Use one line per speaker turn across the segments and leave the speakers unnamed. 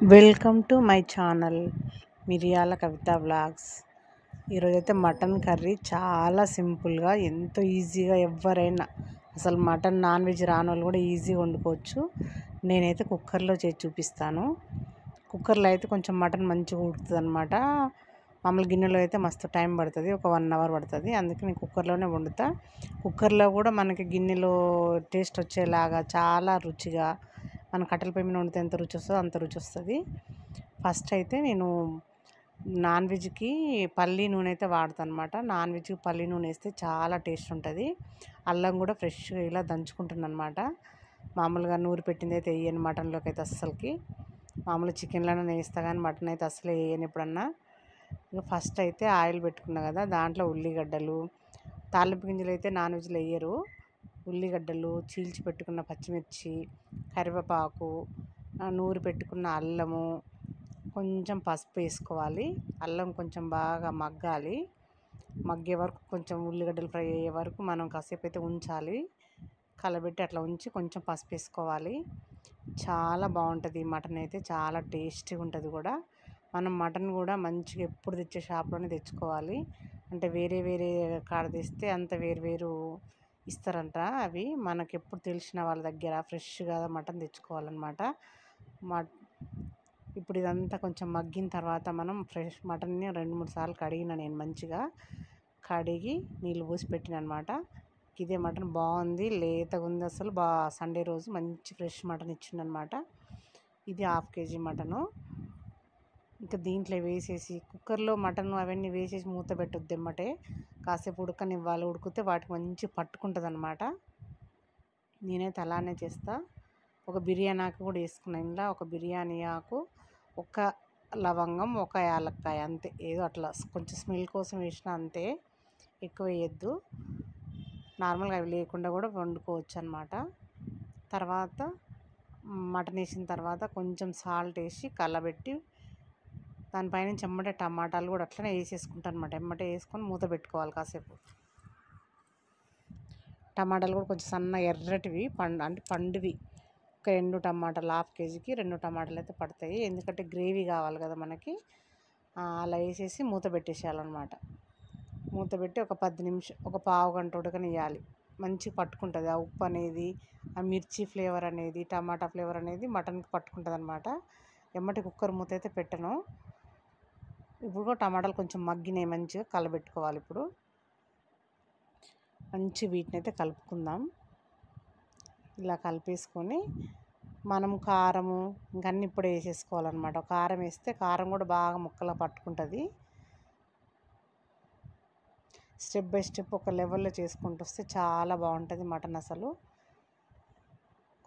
Welcome to my channel మిరియాల కవిత vlogs. ఈరోజైతే mutton curry చాలా సింపుల్గా ఎంతో ఈజీగా ఎవరైనా అసలు మటన్ నాన్ వెజ్ రాని వాళ్ళు కూడా ఈజీగా వండుకోవచ్చు. నేనైతే కుక్కర్లో చేసి చూపిస్తాను. కుక్కర్లో అయితే కొంచెం మటన్ మంచిగా ఉడుకుతుంది అనమాట. మామూలు గిన్నెలో అయితే మస్తు టైం పడుతుంది, ఒక 1 అవర్ పడుతుంది. అందుకే నేను కుక్కర్లోనే వండుతా. కుక్కర్లో కూడా మనకి గిన్నెలో టేస్ట్ వచ్చేలాగా చాలా రుచిగా, మన కట్టెల పొయ్యి మీద వండితే ఎంత రుచి వస్తుందో అంత రుచి వస్తుంది. ఫస్ట్ అయితే నేను నాన్ వెజ్కి పల్లి నూనె అయితే వాడతాను అనమాట. నాన్ వెజ్కి పల్లి నూనె వేస్తే చాలా టేస్ట్ ఉంటుంది. అల్లం కూడా ఫ్రెష్గా ఇలా దంచుకుంటున్నాను అనమాట. మామూలుగా నూరు పెట్టింది అయితే వేయను మటన్లోకి అయితే అస్సలకి. మామూలు చికెన్లోనే వేస్తా కానీ మటన్ అయితే అసలే వేయను ఎప్పుడన్నా. ఇక ఫస్ట్ అయితే ఆయిల్ పెట్టుకున్నా కదా, దాంట్లో ఉల్లిగడ్డలు, తాలింపు గింజలు అయితే నాన్ వెజ్లో వేయరు. ఉల్లిగడ్డలు, చీల్చి పెట్టుకున్న పచ్చిమిర్చి, కరివేపాకు, నూరి పెట్టుకున్న అల్లము, కొంచెం పసుపు వేసుకోవాలి. అల్లం కొంచెం బాగా మగ్గాలి. మగ్గే వరకు కొంచెం ఉల్లిగడ్డలు ఫ్రై అయ్యే వరకు మనం కాసేపు అయితే ఉంచాలి. కలబెట్టి అట్లా ఉంచి కొంచెం పసుపు వేసుకోవాలి. చాలా బాగుంటుంది మటన్ అయితే, చాలా టేస్టీగా ఉంటుంది కూడా. మనం మటన్ కూడా మంచిగా ఎప్పుడు తెచ్చే షాప్లోనే తెచ్చుకోవాలి. అంటే వేరే వేరే కాడ తెస్తే అంత వేరు వేరు ఇస్తారంట. అవి మనకి ఎప్పుడు తెలిసిన వాళ్ళ దగ్గర ఫ్రెష్గా మటన్ తెచ్చుకోవాలన్నమాట. ఇప్పుడు ఇదంతా కొంచెం మగ్గిన తర్వాత మనం ఫ్రెష్ మటన్ని 2-3 సార్లు కడిగిన, నేను మంచిగా కడిగి నీళ్ళు పోసి పెట్టిన అనమాట. ఇదే మటన్ బాగుంది, లేతగా ఉంది అసలు. సండే రోజు మంచి ఫ్రెష్ మటన్ ఇచ్చిండనమాట. ఇది 1/2 kg మటను. ఇంకా దీంట్లో వేసేసి కుక్కర్లో మటన్ అవన్నీ వేసేసి మూత పెట్టొద్దు ఎమ్మటే, కాసేపు ఉడకనివ్వాలి. ఉడికితే వాటికి మంచి పట్టుకుంటుంది అనమాట. నేనైతే అలానే చేస్తా. ఒక బిర్యానీ ఆకు కూడా వేసుకున్నాను ఇందులో. ఒక బిర్యానీ ఆకు, ఒక లవంగం, ఒక యాలక్కాయ, అంతే. ఏదో అట్లా కొంచెం స్మెల్ కోసం వేసిన అంతే, ఎక్కువ వేయద్దు. నార్మల్గా అవి లేకుండా కూడా వండుకోవచ్చు అనమాట. తర్వాత మటన్ వేసిన తర్వాత కొంచెం సాల్ట్ వేసి కలబెట్టి దానిపైన ఎమ్మటే టమాటాలు కూడా అట్లనే వేసేసుకుంటాను అనమాట. ఎమ్మటే వేసుకొని మూత పెట్టుకోవాలి కాసేపు. టమాటాలు కూడా కొంచెం సన్న ఎర్రటివి అంటే పండువి. ఒక 2 టమాటాలు, 1/2 kgకి 2 టమాటాలు అయితే పడతాయి. ఎందుకంటే గ్రేవీ కావాలి కదా మనకి. అలా వేసేసి మూత పెట్టేసేయాలన్నమాట. మూత పెట్టి ఒక 10 నిమిషాలు, ఒక పావు గంట ఉడకనియాలి. మంచిగా పట్టుకుంటుంది ఆ ఉప్పు అనేది, ఆ మిర్చి ఫ్లేవర్ అనేది, టమాటా ఫ్లేవర్ అనేది మటన్కి పట్టుకుంటుంది అనమాట. ఎమ్మటి కుక్కర్ మూత అయితే పెట్టను. ఇప్పుడు కూడా టమాటాలు కొంచెం మగ్గినాయి, మంచిగా కలబెట్టుకోవాలి. ఇప్పుడు మంచి వీటిని అయితే కలుపుకుందాం. ఇలా కలిపేసుకొని మనం కారము ఇంకా అన్నీ ఇప్పుడే వేసేసుకోవాలన్నమాట. కారం వేస్తే కారం కూడా బాగా ముక్కలా పట్టుకుంటుంది. స్టెప్ బై స్టెప్ ఒక లెవెల్లో చేసుకుంటూ వస్తే చాలా బాగుంటుంది మటన్. అసలు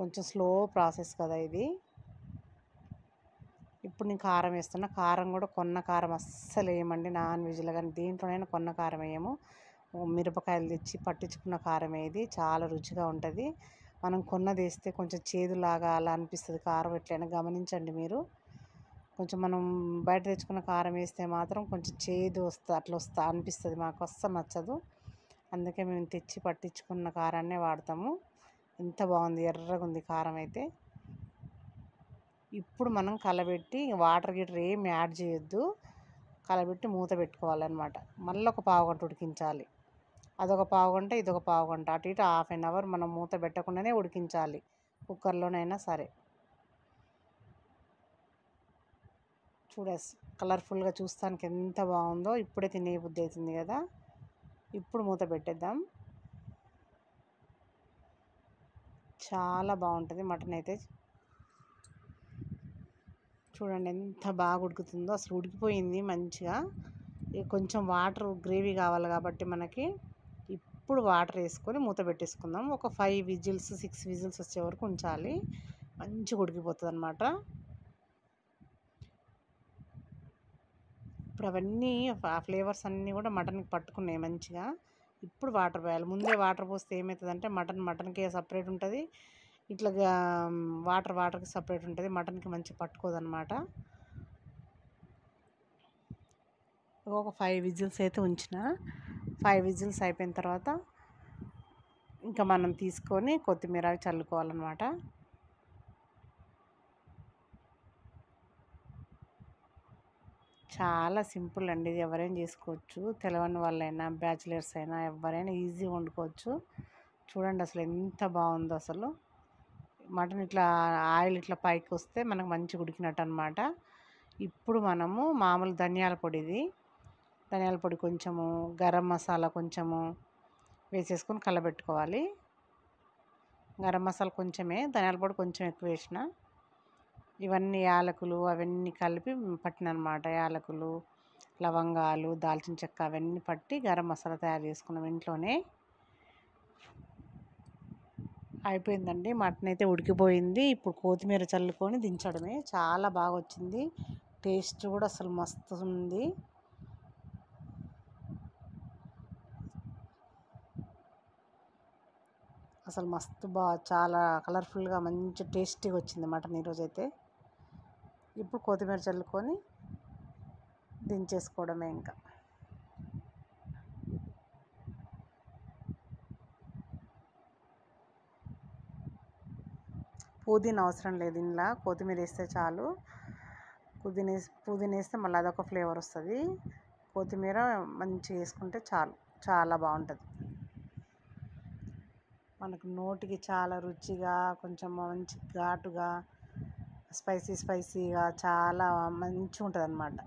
కొంచెం స్లో ప్రాసెస్ కదా ఇది. ఇప్పుడు నేను కారం వేస్తున్నా. కారం కూడా కొన్న కారం అస్సలు వేయమండి నాన్ వెజ్లో, కానీ దేంట్లోనైనా కొన్న కారం వేయము. మిరపకాయలు తెచ్చి పట్టించుకున్న కారం ఏది చాలా రుచిగా ఉంటుంది. మనం కొన్నది వేస్తే కొంచెం చేదులాగా అలా అనిపిస్తుంది కారం. ఎట్లయినా గమనించండి మీరు. కొంచెం మనం బయట తెచ్చుకున్న కారం వేస్తే మాత్రం కొంచెం చేదు అట్లా అనిపిస్తుంది. మాకు అస్సలు నచ్చదు. అందుకే మేము తెచ్చి పట్టించుకున్న కారాన్నే వాడతాము. ఎంత బాగుంది, ఎర్రగా ఉంది కారం అయితే. ఇప్పుడు మనం కలబెట్టి వాటర్ గీటర్ ఏమి యాడ్ చేయొద్దు. కలబెట్టి మూత పెట్టుకోవాలన్నమాట. మళ్ళీ ఒక పావు గంట ఉడికించాలి. అదొక పావు గంట, ఇదొక పావు గంట, అటు ఇటు 1/2 అవర్ మనం మూత పెట్టకుండానే ఉడికించాలి, కుక్కర్లోనైనా సరే. కలర్ఫుల్గా చూస్తానికి ఎంత బాగుందో. ఇప్పుడే తినే బుద్ధి అవుతుంది కదా. ఇప్పుడు మూత పెట్టేద్దాం. చాలా బాగుంటుంది మటన్ అయితే. చూడండి ఎంత బాగా ఉడుకుతుందో, అసలు ఉడికిపోయింది మంచిగా. కొంచెం వాటర్ గ్రేవీ కావాలి కాబట్టి మనకి ఇప్పుడు వాటర్ వేసుకొని మూత పెట్టేసుకుందాం. ఒక 5 విజిల్స్ 6 విజిల్స్ వచ్చే వరకు ఉంచాలి. మంచిగా ఉడికిపోతుంది అనమాట. ఇప్పుడు అవన్నీ ఆ ఫ్లేవర్స్ అన్నీ కూడా మటన్కి పట్టుకున్నాయి మంచిగా. ఇప్పుడు వాటర్ పోయాలి. ముందే వాటర్ పోస్తే ఏమవుతుందంటే మటన్కి సపరేట్ ఉంటుంది, ఇట్లా వాటర్కి సపరేట్ ఉంటుంది. మటన్కి మంచిగా పట్టుకోదన్నమాట. ఒక 5 విజిల్స్ అయితే ఉంచిన. 5 విజిల్స్ అయిపోయిన తర్వాత ఇంకా మనం తీసుకొని కొత్తిమీర చల్లుకోవాలన్నమాట. చాలా సింపుల్ అండి, ఇది ఎవరైనా చేసుకోవచ్చు. తెలవని వాళ్ళైనా బ్యాచిలర్స్ అయినా ఎవరైనా ఈజీగా వండుకోవచ్చు. చూడండి అసలు ఎంత బాగుందో. అసలు మటన్ ఇట్లా ఆయిల్ ఇట్లా పైకి వస్తే మనకు మంచిగా ఉడికినట్టు అనమాట. ఇప్పుడు మనము మామూలు ధనియాల పొడి, ఇది ధనియాల పొడి కొంచెము, గరం మసాలా కొంచెము వేసేసుకొని కలబెట్టుకోవాలి. గరం మసాలా కొంచెమే, ధనియాల పొడి కొంచెం ఎక్కువ వేసిన. ఇవన్నీ యాలకులు అవన్నీ కలిపి పట్టినమాట. యాలకులు, లవంగాలు, దాల్చిన చెక్క అవన్నీ పట్టి గరం మసాలా తయారు చేసుకున్నాం ఇంట్లోనే. అయిపోయిందండి, మటన్ అయితే ఉడికిపోయింది. ఇప్పుడు కొత్తిమీర చల్లుకొని దించడమే. చాలా బాగా వచ్చింది, టేస్ట్ కూడా అసలు మస్తు ఉంది. అసలు మస్తు చాలా కలర్ఫుల్గా మంచి టేస్టీగా వచ్చింది మటన్ ఈరోజైతే. ఇప్పుడు కొత్తిమీర చల్లుకొని దించేసుకోవడమే ఇంకా. పుదీనా అవసరం లేదు, ఇందులో కొత్తిమీర వేస్తే చాలు. పుదీనా వేస్తే మళ్ళీ అదొక ఫ్లేవర్ వస్తుంది. కొత్తిమీర మంచిగా వేసుకుంటే చాలు, చాలా బాగుంటుంది. మనకు నోటికి చాలా రుచిగా, కొంచెం మంచి ఘాటుగా, స్పైసీగా చాలా మంచిగా ఉంటుంది అన్నమాట.